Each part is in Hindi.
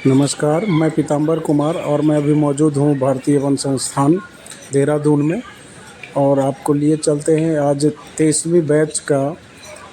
नमस्कार, मैं पीताम्बर कुमार और मैं अभी मौजूद हूँ भारतीय वन संस्थान देहरादून में। और आपको लिए चलते हैं। आज 23वीं बैच का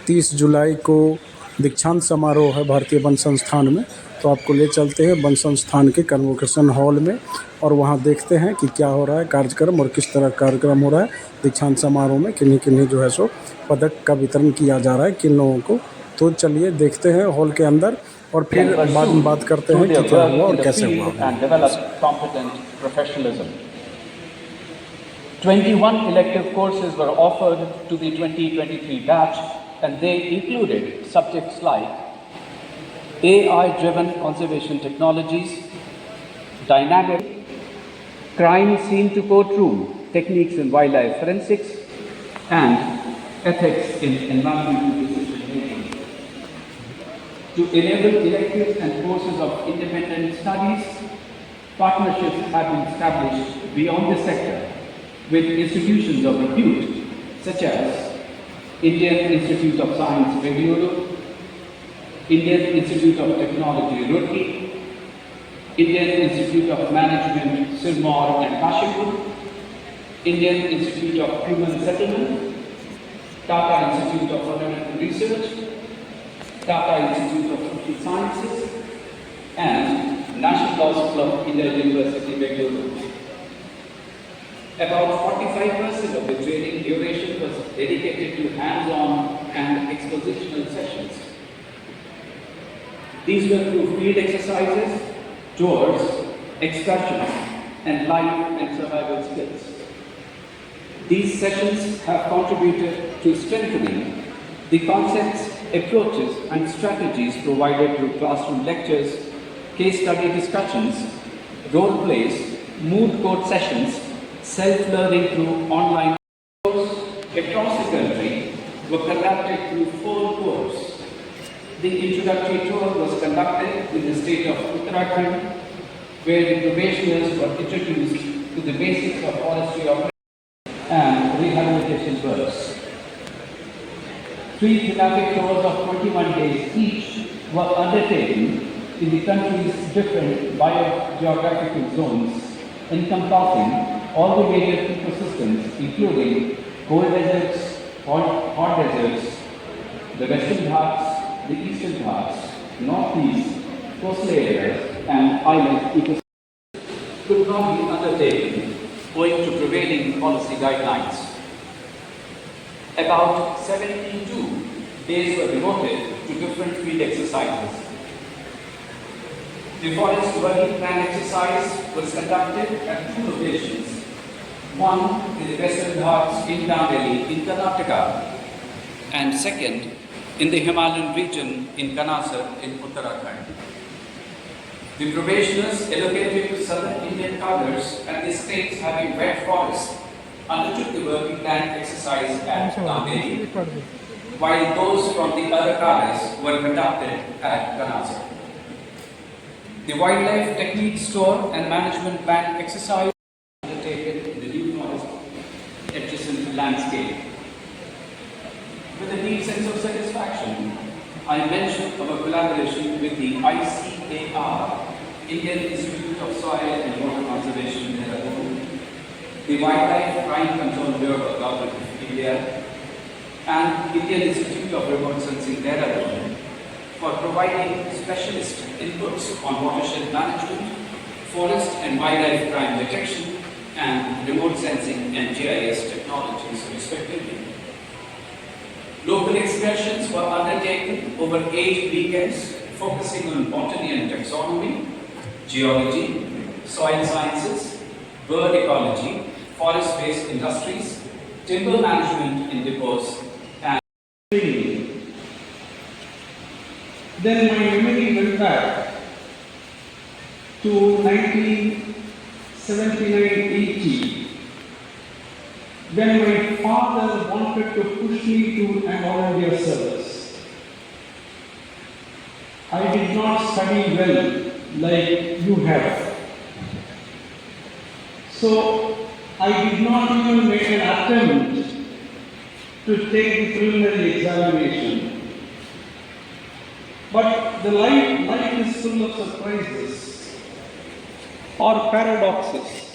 30 जुलाई को दीक्षांत समारोह है भारतीय वन संस्थान में। तो आपको ले चलते हैं वन संस्थान के कन्वोकेशन हॉल में और वहाँ देखते हैं कि क्या हो रहा है कार्यक्रम और किस तरह कार्यक्रम हो रहा है। दीक्षांत समारोह में किन्हीं किन्हीं जो है सो पदक का वितरण किया जा रहा है किन लोगों को। तो चलिए देखते हैं हॉल के अंदर और फिर बाद में बात करते हैं कि क्या हुआ और कैसे हुआ। And develop competent professionalism. 21 elective courses were offered to the 2023 batch, and they included subjects like AI-driven conservation technologies, dynamic crime scene to courtroom techniques in wildlife forensics, and ethics in environmental decision making. To enable electives and courses of independent studies, partnerships have been established beyond the sector with institutions of repute such as Indian Institute of Science, Bengaluru, Indian Institute of Technology, Roorkee, Indian Institute of Management, Sirmaur and Kashipur, Indian Institute of Human Settlement, Tata Institute of Fundamental Research, Tata Institute of Social Sciences, and National Law School of India University, Bengaluru. About 45% of the training duration was dedicated to hands-on and expositional sessions. These were through field exercises, tours, excursions, and life and survival skills. These sessions have contributed to strengthening the concepts, approaches, and strategies provided through classroom lectures, case study discussions, role plays, mood court sessions, self-learning through online courses across the country were conducted through 4 tours. The introductory tour was conducted in the state of Uttarakhand, where the probationers were introduced to the basics of forestry operations and rehabilitation works. 3 thematic tours of 21 days each were undertaken in the country's different biogeographical zones, encompassing all the major ecosystems, including cold deserts, hot deserts, the western Ghats, the eastern Ghats, northeast, coastal areas, and island ecosystems, could not be undertaken owing to prevailing policy guidelines. About 72 days were devoted to different field exercises. The forest working plan exercise was conducted at 2 locations. One in the Western Ghats in Down Valley in Karnataka, and second in the Himalayan region in Kanasar in Uttarakhand. The probationers allocated to southern Indian cadres and the states having wet forests undertook the working plan exercise at Down Valley, while those from the other cadres were conducted at Kanasar. The Wildlife Techniques Store and Management Plan exercise undertaken in the New Forest adjacent landscape. With a deep sense of satisfaction, I mention our collaboration with the ICAR, Indian Institute of Soil and Water Conservation, Dehradun, the Wildlife Crime Control Bureau of Government of India, and Indian Institute of Remote Sensing, Dehradun, for providing specialist inputs on watershed management, forest and wildlife crime detection, and remote sensing and GIS technologies, respectively. Local excursions were undertaken over 8 weekends, focusing on botany and taxonomy, geology, soil sciences, bird ecology, forest-based industries, timber management in depots, and then my memory went back to 1979-80, when my father wanted to push me to an all-India service. I did not study well like you have. So I did not even make an attempt to take the preliminary examination. But the life is full of surprises or paradoxes.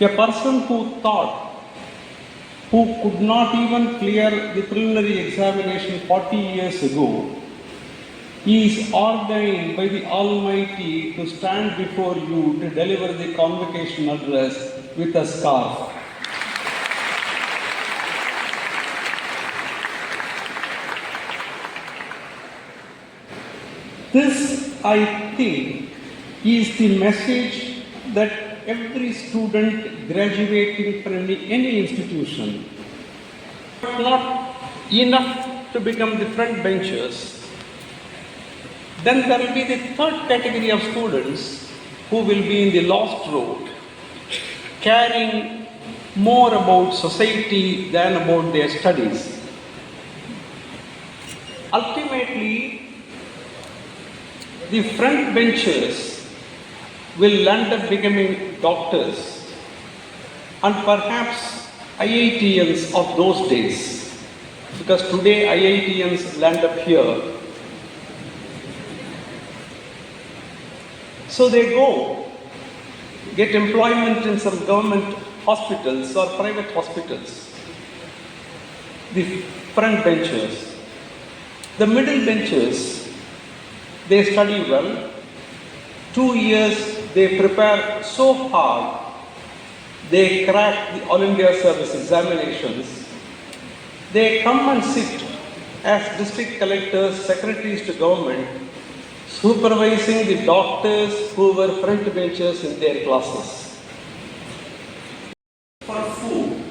A person who thought, who could not even clear the preliminary examination 40 years ago, is ordained by the Almighty to stand before you to deliver the convocation address with a scarf. This, I think, is the message that every student graduating from any institution, but not enough to become the front benchers. Then there will be the third category of students who will be in the lost road, caring more about society than about their studies. Ultimately, the front benchers will end up becoming doctors and perhaps IITians of those days, because today IITians land up here. So they go, get employment in some government hospitals or private hospitals. The front benchers. The middle benchers, they study well. 2 years they prepare so hard, they crack the All India Service examinations. They come and sit as district collectors, secretaries to government, supervising the doctors who were front benchers in their classes. For food,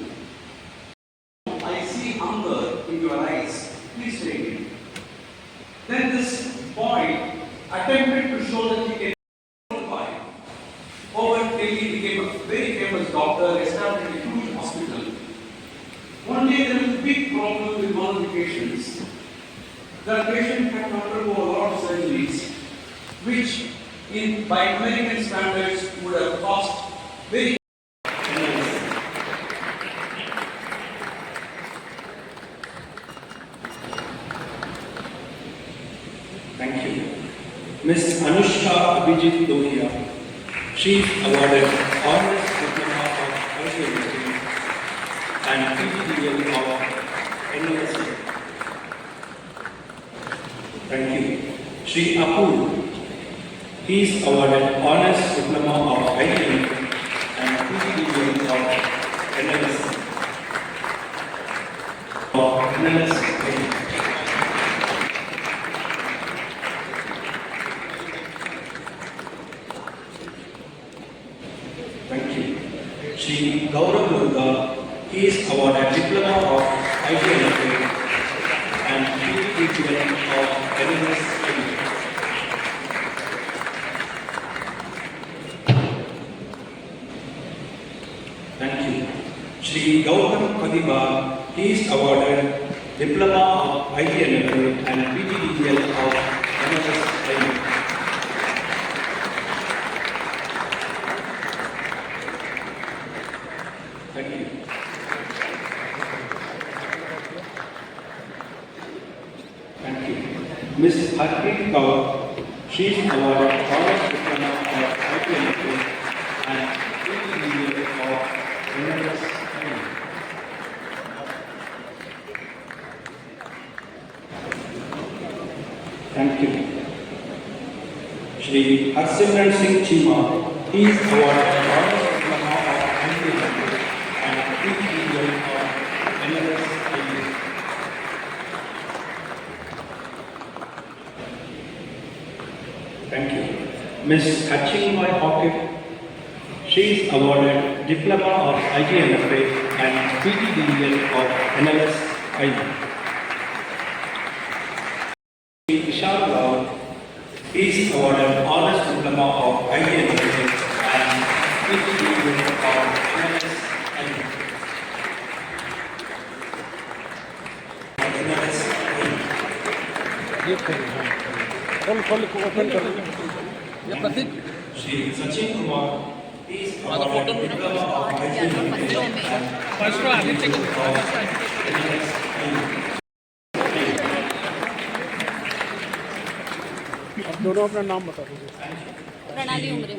I see hunger in your eyes. Please take it. Then this boy attempted to show that he can qualify. Over Delhi became a very famous doctor, established a huge hospital. One day there was a big problem with one of the patients. The patient had to undergo a lot of surgeries, which by American standards would have cost very Thank you. Ms. Anushka Abhijit Dohia. She is awarded Honours Diploma of Archaeology and PGDL of NUSC. Thank you. Shri Apur. He is awarded Honours Diploma of IT and PGDL of NLS. Thank you. Shri Gaurav Durga. He is awarded Diploma of IT and PGDL of NLS. Thank you. Shri Gautam Padiba, he is awarded Diploma of ITNFA and PGDL of NSS. Thank you. Thank you. Ms. Harpreet Kaur, she is awarded Honours Diploma of ITNFA and PGDL of NSS. Thank you. Shri Harsimran Singh Chima, he is awarded Honours Diploma of ITNFA and PGDL of NSS. Thank you. Ms. Hachingwai Hawkett, she is awarded Diploma of IGNFA and PGDL of NLS. Vishal Rao, he is awarded Honours Diploma of IGNFA and PGDL of NLS. Shri Sachin Kumar, he is awarded Diploma of IGNFA and PGDL of NLS. दोनों अपना नाम बता दीजिए। प्रणाली उमरे।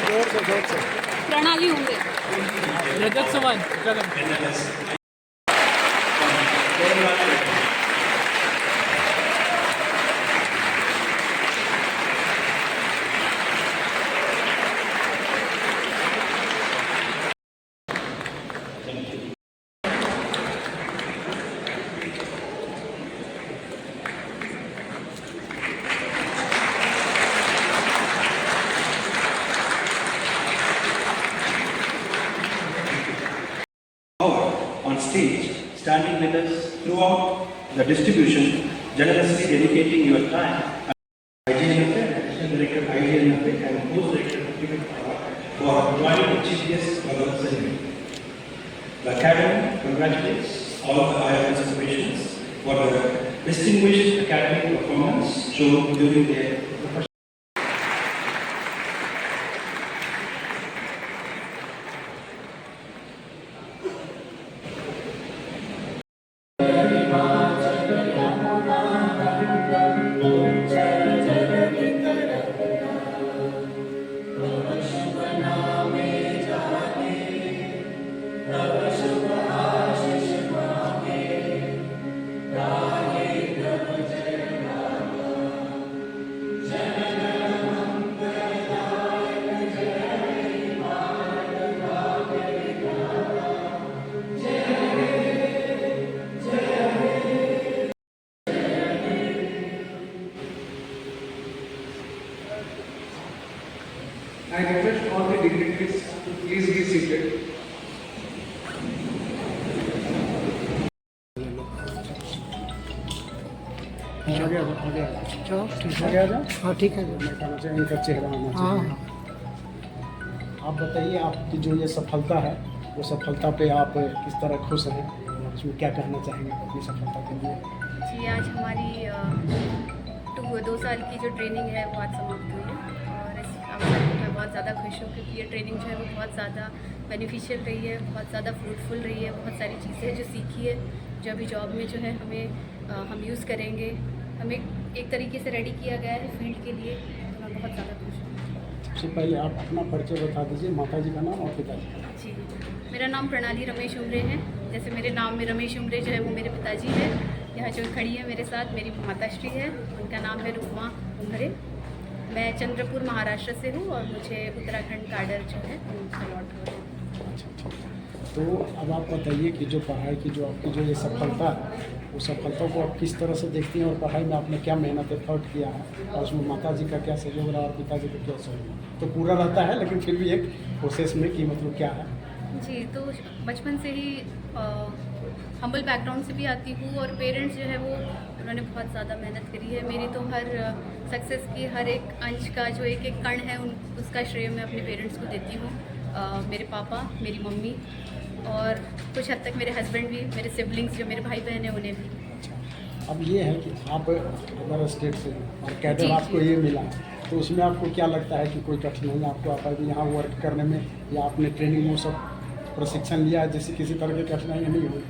जोर से। प्रणाली उमरे। रजत सुमन कदम। On stage, standing with us throughout the distribution, generously dedicating your time. IGNFA, National Director IGNFA, and Post Director for joining the chief guest for the ceremony. The Academy congratulates all the IIS aspirations for the distinguished academic performance shown during their professional. I request all the dignitaries to please be seated. आगे आ जाओ। हाँ ठीक है। मैं कहना चाहिए इनका चेहरा आना हाँ चाहिए। आप बताइए, आपकी जो ये सफलता है, वो सफलता पे आप किस तरह खुश हैं और उसमें क्या कहना चाहेंगे अपनी सफलता के लिए? जी, आज हमारी 2 साल की जो ट्रेनिंग है वो आज समाप्त हुई है और इस अवसर पर मैं बहुत ज़्यादा खुश हूँ क्योंकि ये ट्रेनिंग जो है वो बहुत ज़्यादा बेनिफिशियल रही है, बहुत ज़्यादा फ्रूटफुल रही है। बहुत सारी चीज़ें जो सीखी है, जो अभी जॉब में जो है हम यूज़ करेंगे, हमें एक तरीके से रेडी किया गया है फील्ड के लिए, तो मैं बहुत ज़्यादा खुश हूँ। सबसे पहले आप अपना परिचय बता दीजिए, माता जी का नाम और पिताजी का नाम। जी, मेरा नाम प्रणाली रमेश उमरे है। जैसे मेरे नाम में रमेश उमरे जो है वो मेरे पिताजी है। यहाँ जो खड़ी है मेरे साथ मेरी माताश्री है, उनका नाम है रुक्मा उमरे। मैं चंद्रपुर महाराष्ट्र से हूँ और मुझे उत्तराखंड काडर जो है उनसे अलॉट हुआ है। अच्छा, ठीक है। तो अब आप बताइए कि जो पढ़ाई की जो आपकी जो ये सफलता है, वो सफलता को आप किस तरह से देखती हैं और पढ़ाई में आपने क्या मेहनत एफर्ट किया है और उसमें माताजी का क्या सहयोग रहा और पिताजी का क्या सहयोग रहा? तो पूरा रहता है लेकिन फिर भी एक प्रोसेस में कि मतलब क्या है? जी, तो बचपन से ही हम्बल बैकग्राउंड से भी आती हूँ और पेरेंट्स जो है वो उन्होंने बहुत ज़्यादा मेहनत करी है। मेरी तो हर सक्सेस की हर एक अंश का जो एक एक कण है उसका श्रेय मैं अपने पेरेंट्स को देती हूँ। मेरे पापा, मेरी मम्मी और कुछ हद तक मेरे हस्बैंड भी, मेरे सिबलिंग्स जो मेरे भाई बहन हैं उन्हें भी। अच्छा, अब ये है कि आप अदर स्टेट से हैं और कैडर जी, आपको जी। ये मिला, तो उसमें आपको क्या लगता है कि कोई कठिनाई आपको आता है कि यहाँ वर्क करने में या आपने ट्रेनिंग में सब प्रशिक्षण लिया है जिससे किसी तरह की कठिनाई नहीं हुई?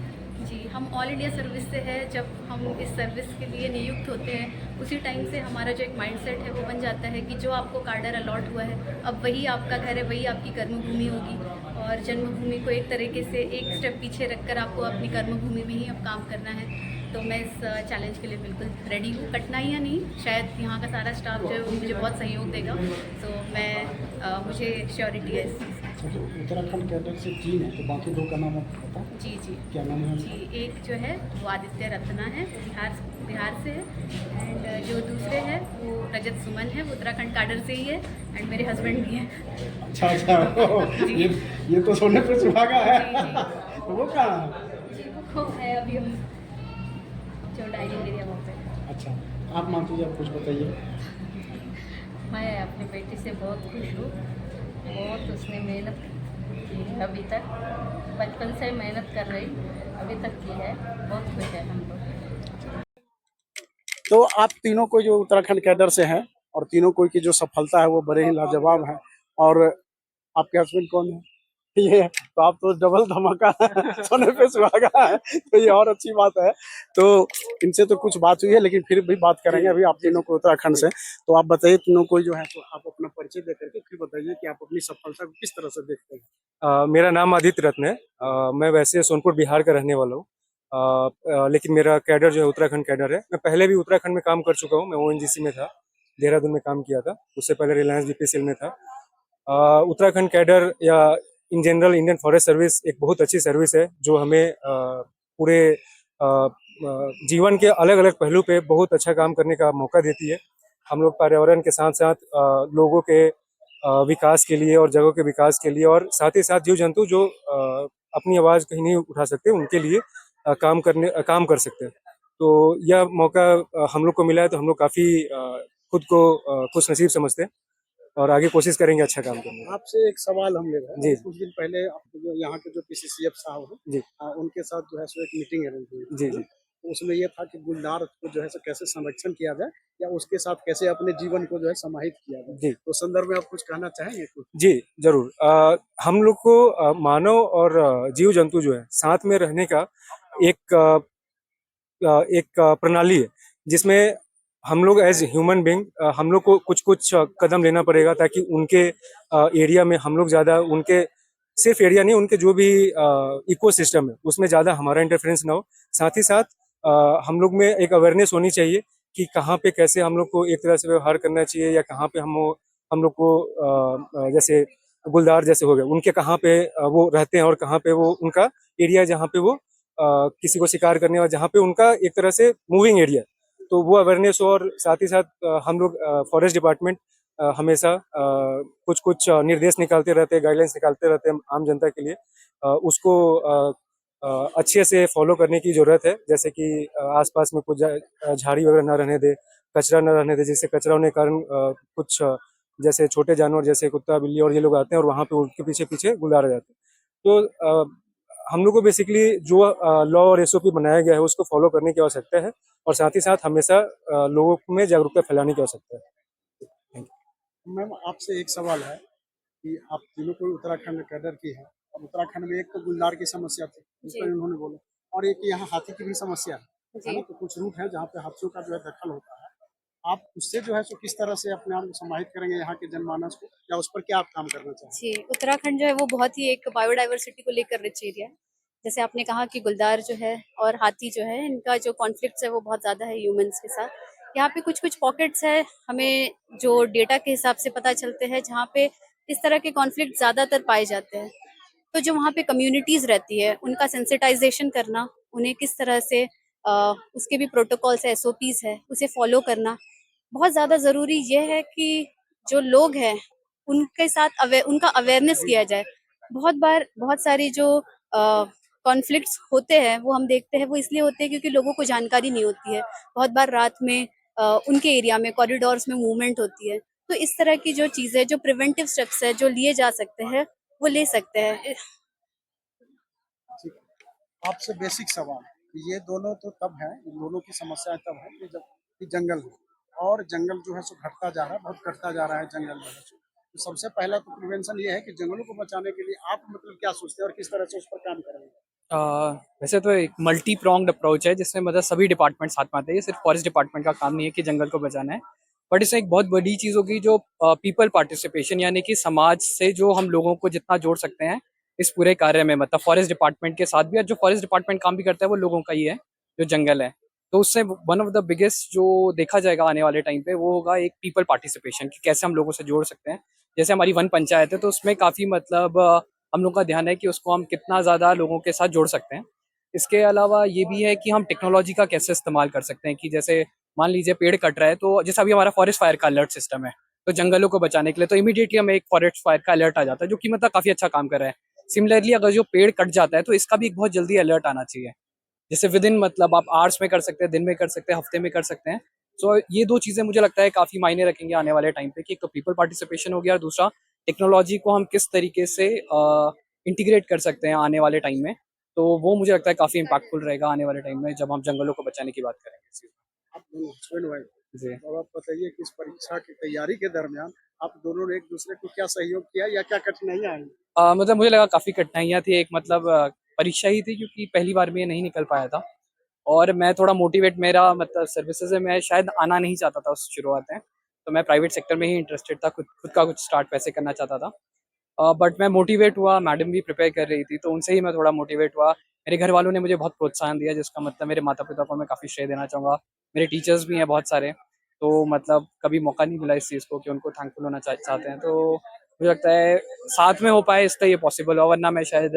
जी, हम ऑल इंडिया सर्विस से है। जब हम इस सर्विस के लिए नियुक्त होते हैं उसी टाइम से हमारा जो एक माइंडसेट है वो बन जाता है कि जो आपको कार्डर अलॉट हुआ है अब वही आपका घर है, वही आपकी कर्मभूमि होगी और जन्मभूमि को एक तरीके से एक स्टेप पीछे रखकर आपको अपनी कर्मभूमि में ही अब काम करना है। तो मैं इस चैलेंज के लिए बिल्कुल रेडी हूँ। कठिनाइयाँ नहीं, शायद यहाँ का सारा स्टाफ जो है वो मुझे बहुत सहयोग देगा, तो मुझे श्योरिटी है इस चीज़ की। अच्छा, तो उत्तराखंड कैडर से 3 है, तो बाकी 2 का नाम आपको पता? जी जी क्या नाम है? जी, एक जो है वो आदित्य रत्ना है, बिहार से है, एंड जो दूसरे हैं वो रजत सुमन है, वो उत्तराखंड काडर से ही है एंड मेरे हस्बैंड भी हैं। अच्छा, ये तो सोने पे सुहागा है। जी, तो वो कहाँ है? जी, वो है अभी हम जो डाइनिंग एरिया वहाँ पे। अच्छा, आप मानती जी, आप कुछ बताइए। मैं अपनी बेटी से बहुत खुश हूँ। बहुत उसने मेहनत की है अभी तक, बचपन से मेहनत कर रही, अभी तक की है। बहुत खुश है हम लोग। तो आप तीनों को जो उत्तराखंड कैडर से हैं और तीनों को की जो सफलता है वो बड़े ही लाजवाब है। और आपके हस्बैंड कौन है? ये तो आप तो डबल धमाका सोने पे सुहागा है, तो ये और अच्छी बात है। तो इनसे तो कुछ बात हुई है, लेकिन फिर भी बात करेंगे अभी आप तीनों को उत्तराखंड से। तो आप बताइए तीनों को जो है, तो आप अपना परिचय दे करके फिर बताइए कि आप अपनी सफलता को किस तरह से देखते हैं। मेरा नाम आदित्य रत्न है। मैं वैसे सोनपुर बिहार का रहने वाला हूँ, लेकिन मेरा कैडर जो है उत्तराखंड कैडर है। मैं पहले भी उत्तराखंड में काम कर चुका हूँ। मैं ओएनजीसी में था, देहरादून में काम किया था। उससे पहले रिलायंस बीपीसीएल में था। उत्तराखंड कैडर या in general Indian forest service एक बहुत अच्छी सर्विस है, जो हमें पूरे जीवन के अलग अलग पहलू पे बहुत अच्छा काम करने का मौका देती है। हम लोग पर्यावरण के साथ साथ लोगों के विकास के लिए और जगहों के विकास के लिए, और साथ ही साथ जीव जंतु जो अपनी आवाज़ कहीं नहीं उठा सकते, उनके लिए काम कर सकते हैं। तो यह मौका हम लोग को मिला है, तो हम लोग काफ़ी खुद को खुश नसीब समझते हैं और आगे कोशिश करेंगे अच्छा काम करने की। आपसे एक सवाल हम ले रहे हैं। जी। कुछ दिन पहले आपको जो यहाँ के जो पीसीसीएफ साहब हैं, जी उनके साथ जो है सो एक मीटिंग अरेंज हुई थी। जी जी तो उसमें ये था कि गुलदार को जो है सो कैसे संरक्षण किया जाए, या उसके साथ कैसे अपने जीवन को जो है समाहित किया जाए। जी तो संदर्भ में आप कुछ कहना चाहेंगे कुछ? जी जरूर। हम लोग को मानव और जीव जंतु जो है साथ में रहने का एक प्रणाली है, जिसमें हम लोग एज ह्यूमन बीइंग हम लोग को कुछ कुछ कदम लेना पड़ेगा, ताकि उनके एरिया में हम लोग ज़्यादा, उनके सिर्फ एरिया नहीं, उनके जो भी इकोसिस्टम है उसमें ज़्यादा हमारा इंटरफेरेंस ना हो। साथ ही साथ हम लोग में एक अवेयरनेस होनी चाहिए कि कहाँ पे कैसे हम लोग को एक तरह से व्यवहार करना चाहिए, या कहाँ पे हम लोग को जैसे गुलदार जैसे हो गए, उनके कहाँ पे वो रहते हैं, और कहाँ पे वो उनका एरिया जहाँ पे वो किसी को शिकार करने, और जहाँ पे उनका एक तरह से मूविंग एरिया, तो वो अवेयरनेस हो। और साथ ही साथ हम लोग फॉरेस्ट डिपार्टमेंट हमेशा कुछ कुछ निर्देश निकालते रहते हैं, गाइडलाइंस निकालते रहते हैं आम जनता के लिए। उसको अच्छे से फॉलो करने की ज़रूरत है। जैसे कि आसपास में कुछ झाड़ी वगैरह ना रहने दे, कचरा ना रहने दे, जिससे कचरा होने के कारण कुछ जैसे छोटे जानवर जैसे कुत्ता बिल्ली और ये लोग आते हैं, और वहाँ पे उनके पीछे पीछे गुलदार जाते हैं। तो हम लोग को बेसिकली जो लॉ और एसओपी बनाया गया है उसको फॉलो करने की आवश्यकता है, और साथ ही साथ हमेशा लोगों में जागरूकता फैलाने की आवश्यकता है। मैम आपसे एक सवाल है कि आप तीनों को उत्तराखंड कैडर की है, और उत्तराखंड में एक तो गुलदार की समस्या थी, जिसको उन्होंने बोला, और एक यहाँ हाथी की भी समस्या है ना? तो कुछ रूट है जहाँ पे हाथियों का जो है दखल होता है। आप उससे जो है सो किस तरह से अपने आप को समाहित करेंगे यहाँ के जनमानस को, या उस पर क्या आप काम करना चाहेंगे? जी, उत्तराखंड जो है वो बहुत ही एक बायोडाइवर्सिटी को लेकर रिच एरिया है। जैसे आपने कहा कि गुलदार जो है और हाथी जो है, इनका जो कॉन्फ्लिक्ट्स है वो बहुत ज़्यादा है ह्यूमंस के साथ। यहाँ पे कुछ-कुछ पॉकेट्स है, हमें जो डेटा के हिसाब से पता चलते हैं, जहाँ पे इस तरह के कॉन्फ्लिक्ट ज़्यादातर पाए जाते हैं। तो जो वहाँ पे कम्युनिटीज़ रहती है, उनका सेंसिटाइज़ेशन करना, उन्हें किस तरह से उसके भी प्रोटोकॉल्स है, एसओपीज़ है, उसे फ़ॉलो करना बहुत ज़्यादा ज़रूरी ये है कि जो लोग हैं उनके साथ उनका अवेयरनेस किया जाए। बहुत बार बहुत सारी जो कॉन्फ्लिक्ट्स होते हैं वो हम देखते हैं, वो इसलिए होते हैं क्योंकि लोगों को जानकारी नहीं होती है। बहुत बार रात में उनके एरिया में कॉरिडोर्स में मूवमेंट होती है। तो इस तरह की जो चीज़ें, जो प्रिवेंटिव स्टेप्स है जो लिए जा सकते हैं, वो ले सकते हैं। ठीक है। आपसे बेसिक सवाल कि ये दोनों तो तब है, इन दोनों की समस्याएं तब है कि जब कि जंगल है, और जंगल जो है सो घटता जा रहा है, बहुत घटता जा रहा है जंगल जो है सो। तो सबसे पहला तो प्रिवेंशन ये है कि जंगलों को बचाने के लिए आप मतलब क्या सोचते हैं और किस तरह से उस पर काम करेंगे? अ, वैसे तो एक मल्टी प्रोंग्ड अप्रोच है, जिसमें मतलब सभी डिपार्टमेंट साथ में आते हैं। ये सिर्फ फॉरेस्ट डिपार्टमेंट का काम नहीं है कि जंगल को बचाना है, बट इसमें एक बहुत बड़ी चीज़ होगी जो पीपल पार्टिसिपेशन, यानी कि समाज से जो हम लोगों को जितना जोड़ सकते हैं इस पूरे कार्य में, मतलब फॉरेस्ट डिपार्टमेंट के साथ भी। और जो फॉरेस्ट डिपार्टमेंट काम भी करता है वो लोगों का ही है, जो जंगल है। तो उससे वन ऑफ द बिगेस्ट जो देखा जाएगा आने वाले टाइम पे, वो होगा एक पीपल पार्टिसिपेशन, कि कैसे हम लोगों से जोड़ सकते हैं। जैसे हमारी वन पंचायत है, तो उसमें काफ़ी मतलब हम लोग का ध्यान है कि उसको हम कितना ज़्यादा लोगों के साथ जोड़ सकते हैं। इसके अलावा ये भी है कि हम टेक्नोलॉजी का कैसे इस्तेमाल कर सकते हैं, कि जैसे मान लीजिए पेड़ कट रहा है, तो जैसा अभी हमारा फॉरेस्ट फायर का अलर्ट सिस्टम है, तो जंगलों को बचाने के लिए तो इमीडिएटली हमें एक फॉरेस्ट फायर का अलर्ट आ जाता है, जो कि मतलब काफ़ी अच्छा काम कर रहा है। सिमिलरली अगर जो पेड़ कट जाता है, तो इसका भी एक बहुत जल्दी अलर्ट आना चाहिए, जैसे विद इन मतलब आप आवर्स में कर सकते हैं, दिन में कर सकते हैं, हफ्ते में कर सकते हैं। सो ये दो चीज़ें मुझे लगता है काफ़ी मायने रखेंगे आने वाले टाइम पे, कि एक तो पीपल पार्टिसिपेशन हो गया, और दूसरा टेक्नोलॉजी को हम किस तरीके से इंटीग्रेट कर सकते हैं आने वाले टाइम में। तो वो मुझे लगता है काफ़ी इम्पैक्टफुल रहेगा आने वाले टाइम में, जब हम जंगलों को बचाने की बात करेंगे। आप दोनों हस्बैंड वाइफ, जी। अब आप बताइए कि इस परीक्षा की तैयारी के दरमियान आप दोनों ने एक दूसरे को क्या सहयोग किया या क्या कठिनाइयाँ आई? मतलब मुझे लगा काफ़ी कठिनाइयाँ थी, एक मतलब परीक्षा ही थी क्योंकि पहली बार में ये नहीं निकल पाया था और मैं थोड़ा मोटिवेट, मेरा मतलब सर्विसेज में मैं शायद आना नहीं चाहता था उस शुरुआत में, तो मैं प्राइवेट सेक्टर में ही इंटरेस्टेड था, खुद खुद का कुछ स्टार्ट वैसे करना चाहता था। बट मैं मोटिवेट हुआ, मैडम भी प्रिपेयर कर रही थी तो उनसे ही मैं थोड़ा मोटिवेट हुआ। मेरे घर वालों ने मुझे बहुत प्रोत्साहन दिया, जिसका मतलब मेरे माता पिता को मैं काफ़ी श्रेय देना चाहूँगा। मेरे टीचर्स भी हैं बहुत सारे, तो मतलब कभी मौका नहीं मिला इस चीज़ को कि उनको थैंकफुल होना चाहते हैं, तो मुझे लगता है साथ में हो पाए इसलिए ये पॉसिबल हो, वरना मैं शायद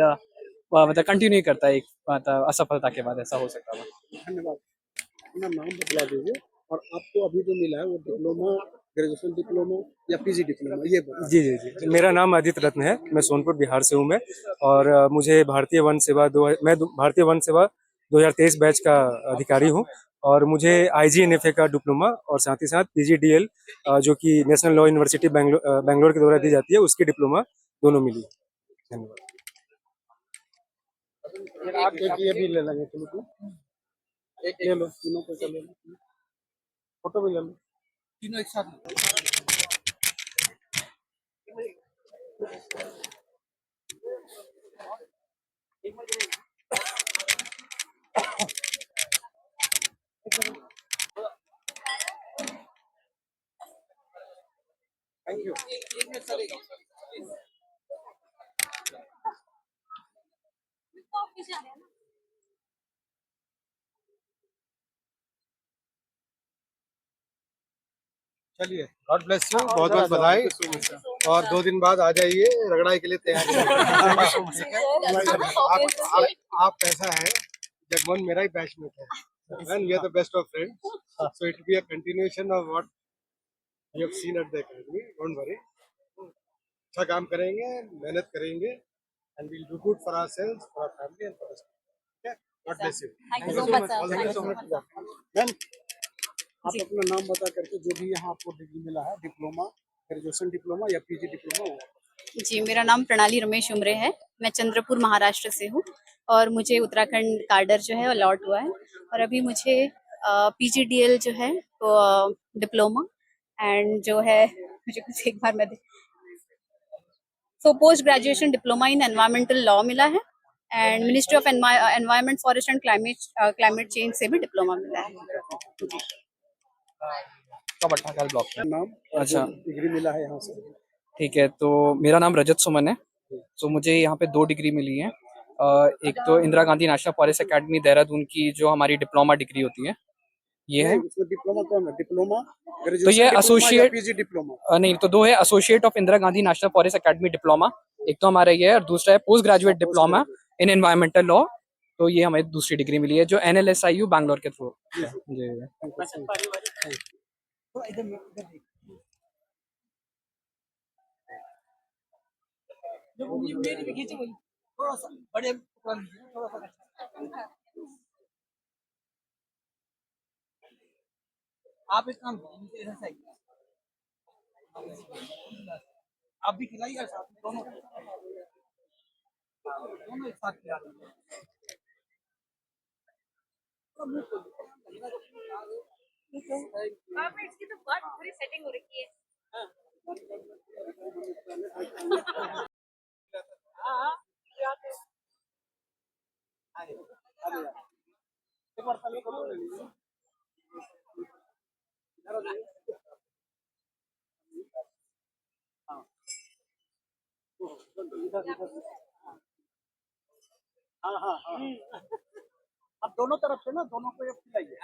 मतलब कंटिन्यू करता एक मतलब असफलता के बाद ऐसा हो सकता था। धन्यवाद। अपना नाम बतला दीजिए और आपको अभी जो मिला है वो डिप्लोमा, ग्रेजुएशन डिप्लोमा या पीजी डिप्लोमा, ये बताइए। जी जी जी, मेरा नाम आदित्य रत्न है, मैं सोनपुर बिहार से हूँ मैं। और मुझे भारतीय वन सेवा भारतीय वन सेवा 2023 बैच का अधिकारी हूँ। और मुझे IGNFA का डिप्लोमा और साथ ही साथ PGDL जो कि नेशनल लॉ यूनिवर्सिटी बैंगलोर के द्वारा दी जाती है, उसकी डिप्लोमा दोनों मिली। धन्यवाद। एक ये भी ले लेंगे तुमको, एक ले लो, तीनों को ले लो, फोटो भी ले लो। तीनों एक साथ। Thank you. चलिए, गॉड ब्लेस यू, बहुत बहुत बधाई। और 2 दिन बाद आ जाइए, रगड़ाई के लिए तैयार आप ऐसा है, जगमोहन मेरा ही बैचमेट है and we are the best of friends, so it be a continuation of what you have seen at the academy. Don't worry, अच्छा काम करेंगे, मेहनत करेंगे and we'll do good for ourselves, for our family and for us. Okay, God bless you. Thank you so much sir. Thank you so much. Ma'am, आप अपना नाम बता करके, जो भी यहाँ आपको डिग्री मिला है, डिप्लोमा, ग्रेजुएशन डिप्लोमा या पीजी डिप्लोमा हुआ। जी, मेरा नाम प्रणाली रमेश उमरे है। मैं चंद्रपुर महाराष्ट्र से हूँ और मुझे उत्तराखंड कार्डर जो है अलॉट हुआ है और अभी मुझे PGDL जो है वो डिप्लोमा एंड जो है मुझे कुछ एक बार मैं so post graduation diploma in environmental law मिला है and ministry of environment forest and climate change से भी डिप्लोमा मिला है। जी। कबट्टाखाल ब्लॉक में। नाम और जो अच्छा, डिग्री मिला है यहाँ से। ठीक है, तो मेरा नाम रजत सुमन है। तो मुझे यहाँ पे 2 डिग्री मिली है। एक तो Indira Gandhi national forest academy Dehradun की जो हमारी डिप्लोमा डिग्री होती है, ये है। नहीं, उसमें डिप्लोमा कौन है? डिप्लोमा, तो ग्रेजुएशन ये डिप्लोमा या एसोसिएट पीजी डिप्लोमा? नहीं, तो 2 है, associate of Indira Gandhi national forest academy diploma, एक तो हमारा ये है और दूसरा है post graduate diploma in environmental law. तो ये हमें दूसरी डिग्री मिली है जो NLSIU बैंगलोर के थ्रू। जी। आप एक काम कीजिए, ऐसा ही आप भी खिलाइए साथ में, दोनों दोनों एक साथ खिला दीजिए। इसकी तो बहुत पूरी सेटिंग हो रखी है। एक बार पहले फोटो ले लीजिए। इधर इधर। हाँ हाँ हाँ। आप दोनों तरफ से ना, दोनों को एक खिलाइए।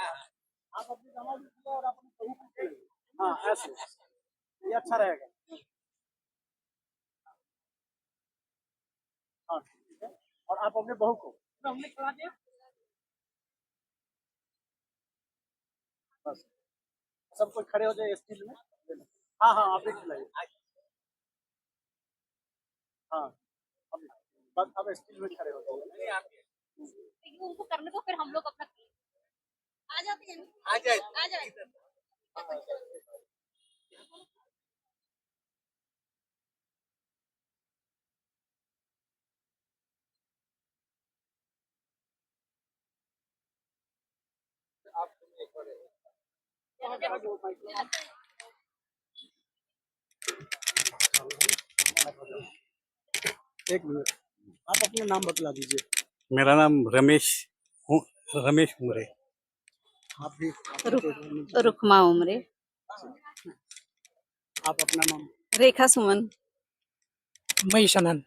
आप अपनी दामाद को खिलाओ और अपनी बहू को खिलाइए। हाँ, ऐसे ये अच्छा रहेगा। हाँ, ठीक है। और आप अपने बहू को हमने खिला दिया बस। सब कोई खड़े हो जाए स्टील में। हाँ हाँ, आप भी खिलाइए। हाँ, अभी बस अब स्टील में खड़े हो जाओ। उनको करने दो फिर हम लोग अपना आ जाते हैं। आ जाए आ जाए। एक मिनट, आप अपना नाम बतला दीजिए। मेरा नाम रमेश उमरे। आप भी रुकमा उमरे। आप अपना नाम। रेखा सुमन। महेश आनंद।